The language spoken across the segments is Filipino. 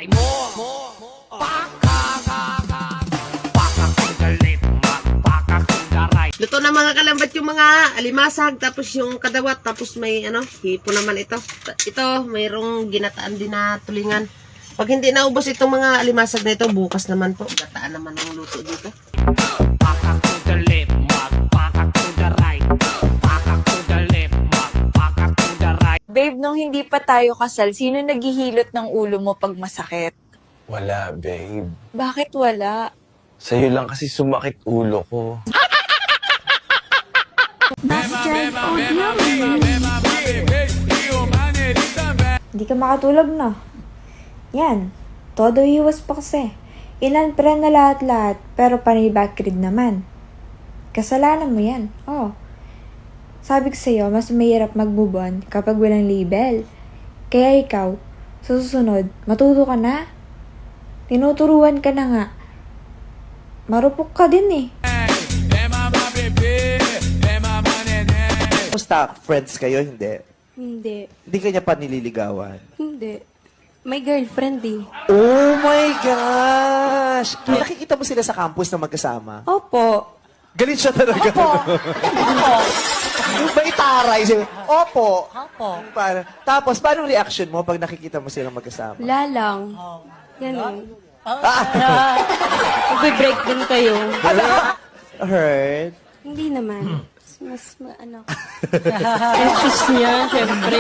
aray mo. Luto na mga kalambat yung mga alimasag, tapos yung kadawat, tapos may hipo naman ito. Ito, mayroong ginataan din na tulingan. Pag hindi naubos itong mga alimasag na ito, bukas naman po. Gataan naman ang luto dito. Pakak to the left, pakak to the right. Pakak to the left, pakak to the right. Babe, nung hindi pa tayo kasal, sino naghihilot ng ulo mo pag masakit? Wala, babe. Bakit wala? Sa'yo lang kasi sumakit ulo ko. Hindi ka makatulog, no? Yan. Todo iwas pa kasi. Ilan pre na lahat-lahat, pero panay backread naman. Kasalanan mo yan. Oh. Sabi ko sa'yo, mas mahirap mag-move on kapag walang label. Kaya ikaw, sa susunod, matuto ka na. Tinuturuan ka na nga. Marupok ka din eh. Basta friends kayo, hindi? Hindi. Hindi ka niya pa nililigawan? Hindi. May girlfriend eh. Oh my gosh! Nakikita mo sila sa campus na magkasama? Opo. Galit siya talaga. Opo. May taray siya. Opo. Opo. Tapos, paano reaction mo pag nakikita mo silang magkasama? Wala lang. Ganun. Magbe-break din kayo. Heard? Hindi naman. Choose niya, syempre.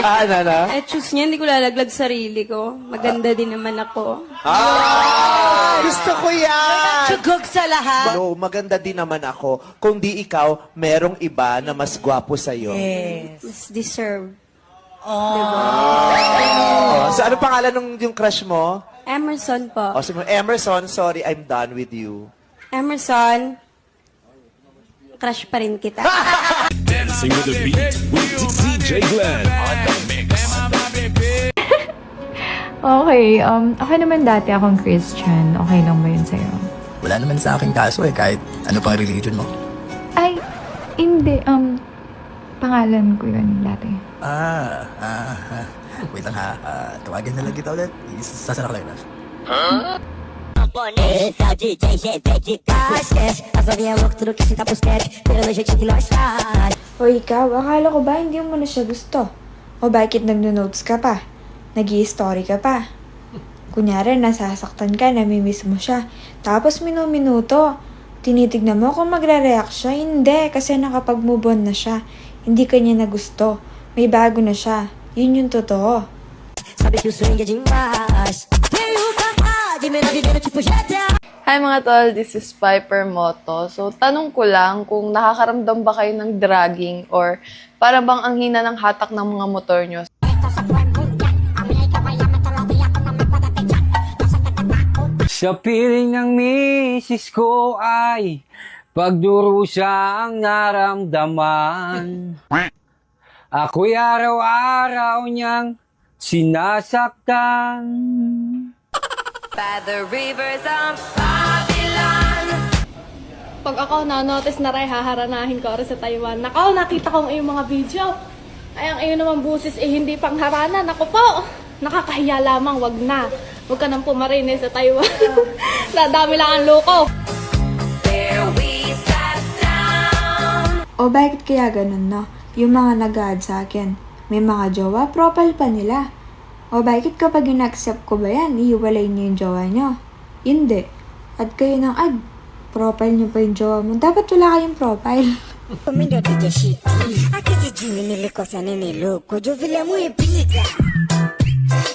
Choose niya, hindi ko lalaglag sarili ko. Maganda din naman ako. Gusto ko yan! Chugog sa lahat. No, maganda din naman ako. Kung di ikaw, merong iba na mas gwapo sa'yo. Mas deserve. Oh, so, ano pangalan ng yung crush mo? Emerson po. Oh, sabi mo, Emerson, sorry, I'm done with you. Emerson, crush pa rin kita. Dancing with the beat with DJ Glenn on the mix. Okay, okay naman dati akong Christian. Okay lang ba yun sa'yo? Wala naman sa akin kaso kahit ano pang religion mo. Ay, hindi. Pangalan ko yun dati. Wait lang ha. Tawagin na lang kita ulit. Sasana ka lang na. Esse é o DJ GV de casquete. As novinhas loucas, tudo que sinta pros queres. Pelo jeitinho que nós faz. O ikaw, akala ko ba hindi mo na siya gusto? O bakit nagno-notes ka pa? Nag-i-story ka pa? Kunyari, nasasaktan ka, namimiss mo siya. Tapos minuto, tinitignan mo kung magre-react siya. Hindi, kasi nakapag-move on na siya. Hindi ka niya nagusto. May bago na siya. Yun yung totoo. Sabe que o swing é demais. Hi mga tol, this is Piper Moto. So, tanong ko lang kung nakakaramdam ba kayo ng dragging or para bang ang hina ng hatak ng mga motor nyo? Sa piling ng misis ko ay pagdurusa ang naramdaman. Ako'y araw-araw niyang sinasaktan. By the rivers of Babylon. Pag ako na-notice na rin, haharanahin ko rin sa Taiwan. Nakaw, nakita ko ang iyong mga video. Ay, ang iyong naman busis hindi pangharanan. Ako po, nakakahiya lamang, wag na. Huwag ka nang pumarines sa Taiwan. Nadami lang ang loko. There we sat down. O bakit kaya ganun, no? Yung mga nag-add sa akin, may mga jowa, profile pa nila. O bakit kapag in-accept ko ba yan, iiwalay niyo yung jowa niyo? Hindi. Add kayo ng add. Profile niyo pa yung jowa mo. Dapat wala kayong profile.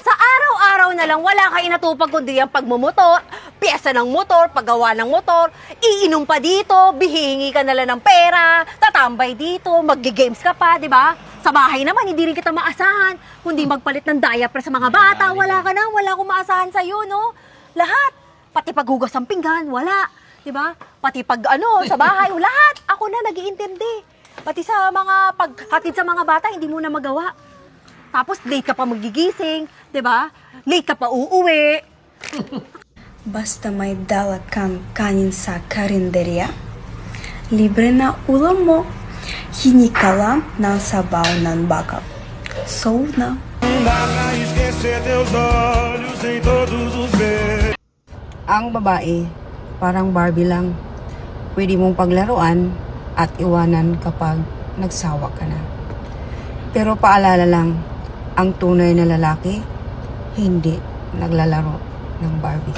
Sa araw-araw na lang, wala ka inatupag kundi ang pagmumotor, piyesa ng motor, paggawa ng motor, iinom pa dito, bihingi ka na lang ng pera, tatambay dito, magge-games ka pa, di ba? Sa bahay naman, hindi rin kita maasahan. Kundi magpalit ng diaper sa mga bata, wala ka na, wala akong maasahan sa'yo, no? Lahat. Pati paghugas ng pinggan, wala. Diba? Pati pag sa bahay, lahat. Ako na nag-iintindi. Pati sa mga paghatid sa mga bata, hindi mo na magawa. Tapos late ka pa magigising, diba? Late ka pa uuwi. Basta may dala kang kanin sa karinderya, libre na ulam mo. Hingi ka lang ng sabaw ng baka. So na. Não dá pra esquecer teus olhos. Ang babae, parang Barbie lang. Pwede mong paglaruan at iwanan kapag nagsawa ka na. Pero paalala lang, ang tunay na lalaki, hindi naglalaro ng Barbie.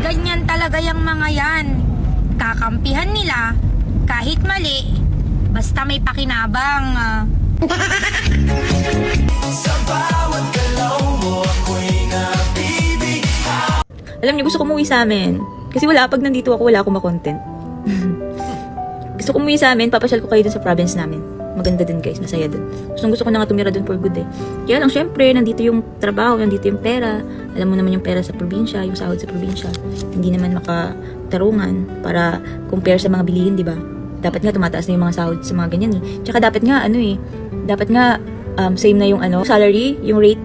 Ganyan talaga yung mga yan. Kakampihan nila, kahit mali, basta may pakinabang. Alam niyo, gusto ko umuwi sa amin. Kasi pag nandito ako, wala akong makontent. Gusto ko umuwi sa amin, papasyal ko kayo dun sa province namin. Maganda din guys, masaya dun. Gusto ko na nga tumira dun for good eh. Kaya lang, syempre, nandito yung trabaho, nandito yung pera. Alam mo naman yung pera sa probinsya, yung sahod sa probinsya. Hindi naman makatarungan para compare sa mga bilihin, di ba? Dapat nga tumataas na yung mga sahod sa mga ganyan eh. Tsaka dapat nga, same na yung salary, yung rate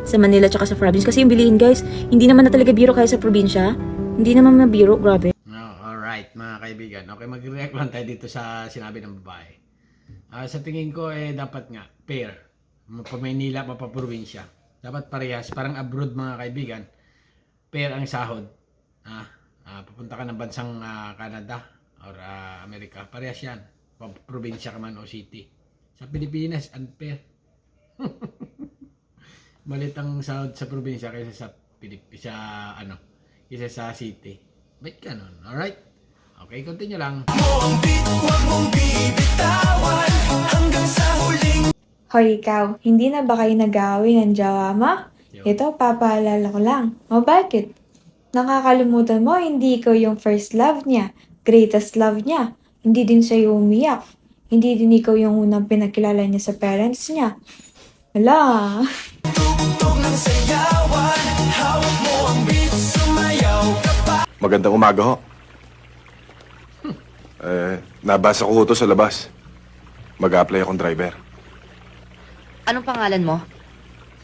sa Manila tsaka sa province. Kasi yung bilihin guys, hindi naman na talaga biro kaya sa probinsya. Hindi naman na biro, grabe. Alright, mga kaibigan. Okay, mag-react lang tayo dito sa sinabi ng babae. Sa tingin ko, dapat nga, pair. Pa Maynila, pa probinsya. Dapat parehas. Parang abroad, mga kaibigan. Pair ang sahod. Pupunta ka ng bansang Canada or Amerika. Parehas yan. Probinsya ka man o city. Sa Pilipinas, unfair. Malit ang sahod sa probinsya kaysa kaysa sa city. Ba't ganun? Alright? Okay, continue lang. Hoy ikaw, hindi na ba kayo nag-aaway ng jowa mo? Ito, papaalala ko lang. O bakit? Nakakalimutan mo, hindi ikaw yung first love niya, greatest love niya. Hindi din siya yung umiyak. Hindi din ikaw yung unang pinakilala niya sa parents niya. Wala. Magandang umaga ho. Nabasa ko ito sa labas. Mag-a-apply akong driver. Anong pangalan mo?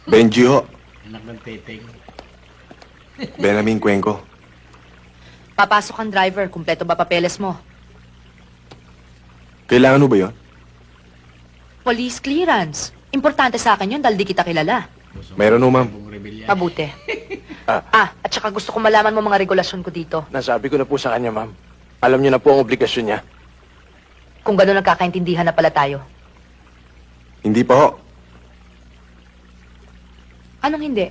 Benji ho. Anak ng teteng. Benjamin Cuenco. Papasok ang driver, kumpleto ba papeles mo? Kailangan mo ba yun? Police clearance. Importante sa akin yun dahil di kita kilala. Mayroon ho, ma'am. Mabuti. At saka gusto ko malaman mo mga regulasyon ko dito. Nasabi ko na po sa kanya, ma'am. Alam niyo na po ang obligasyon niya. Kung gano'n nagkakaintindihan na pala tayo. Hindi pa ho. Anong hindi?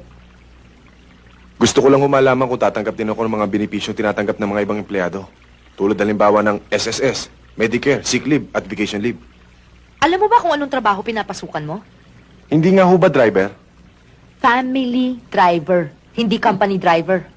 Gusto ko lang humalaman kung tatanggap din ako ng mga benepisyong tinatanggap ng mga ibang empleyado. Tulad halimbawa ng SSS, Medicare, sick leave at vacation leave. Alam mo ba kung anong trabaho pinapasukan mo? Hindi nga ho ba driver? Family driver, hindi company driver.